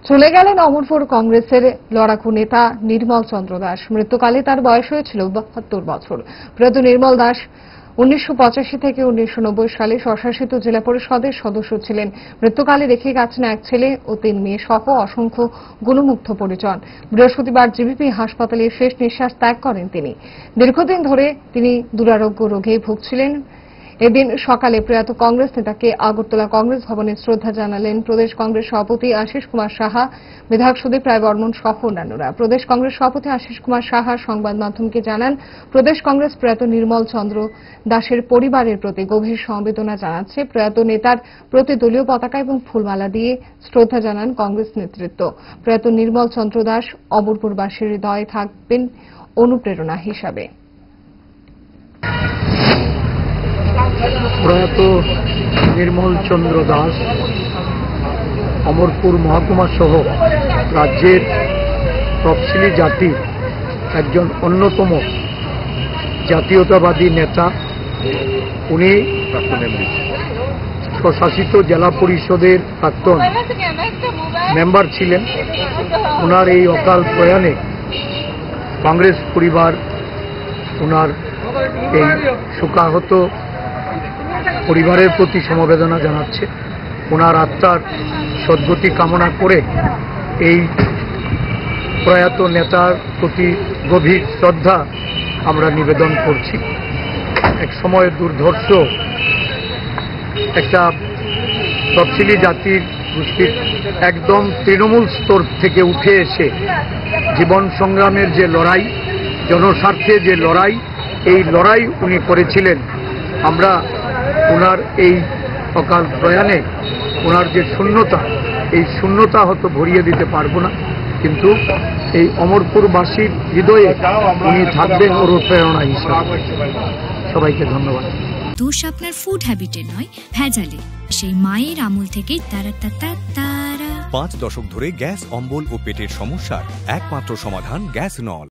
চলে গেলেন অমরপুর কংগ্রেসের লড়াকু নেতা নির্মল চন্দ্র দাস। মৃত্যুকালে তার বয়স হয়েছিল 72 বছর। প্রয়াত নির্মল দাস 1985 থেকে 1990 সালে স্বশাসিত জেলা পরিষদের সদস্য ছিলেন। মৃত্যুকালে রেখে গেছেন এক ছেলে ও 3 মেয়ে সহ অসংখ্য গুণমুগ্ধ পরিজন। বৃহস্পতিবার জিবিপি হাসপাতালে শেষ নিঃশ্বাস ত্যাগ করেন তিনি। দীর্ঘদিন ধরে তিনি দুরারোগ্য রোগে ভুগছিলেন। এদিন সকালে প্রয়াত কংগ্রেস নেতাকে আগরতলা কংগ্রেস ভবনে শ্রদ্ধা জানালেন প্রদেশ কংগ্রেস সভাপতি আশিস কুমার সাহা, বিধায়ক সুদীপ রায় বর্মন সহ অন্যান্যরা। প্রদেশ কংগ্রেস সভাপতি আশিস কুমার সাহা সংবাদ মাধ্যমকে জানান, প্রদেশ কংগ্রেস প্রয়াত নির্মল চন্দ্র দাসের পরিবারের প্রতি গভীর সমবেদনা জানাচ্ছে। প্রয়াত নেতার প্রতি দলীয় পতাকা এবং ফুলমালা দিয়ে শ্রদ্ধা জানান কংগ্রেস নেতৃত্ব। প্রয়াত নির্মল চন্দ্র দাস অমরপুরবাসীর হৃদয়ে থাকবেন অনুপ্রেরণা হিসাবে। প্রয়াত নির্মল চন্দ্র দাস অমরপুর মহকুমা সহ রাজ্যের তফসিলি জাতির একজন অন্যতম জাতীয়তাবাদী নেতা। উনি স্বশাসিত জেলা পরিষদের প্রাক্তন মেম্বার ছিলেন। ওনার এই অকাল প্রয়াণে কংগ্রেস পরিবার ওনার এই শোকাহত পরিবারের প্রতি সমবেদনা জানাচ্ছে। ওনার আত্মার সদ্গতি কামনা করে এই প্রয়াত নেতার প্রতি গভীর শ্রদ্ধা আমরা নিবেদন করছি। এক সময় দুর্ধর্ষ একটা তফসিলি জাতির গোষ্ঠীর একদম তৃণমূল স্তর থেকে উঠে এসে জীবন সংগ্রামের যে লড়াই, জনস্বার্থে যে লড়াই, এই লড়াই উনি করেছিলেন। আমরা ওনার এই অকাল প্রয়াণে ওনার যে শূন্যতা, এই শূন্যতা হয়তো ভরিয়ে দিতে পারবো না, কিন্তু এই অমরপুরবাসীর হৃদয়ে উনি থাকবেন অনুপ্রেরণা হিসেবে। সবাইকে ধন্যবাদ। দোষ আপনার ফুড হ্যাবিটে নয়, ভেজালে। সেই মায়ের আমল থেকেই তারা 5 দশক ধরে গ্যাস, অম্বল ও পেটের সমস্যার একমাত্র সমাধান গ্যাস নল।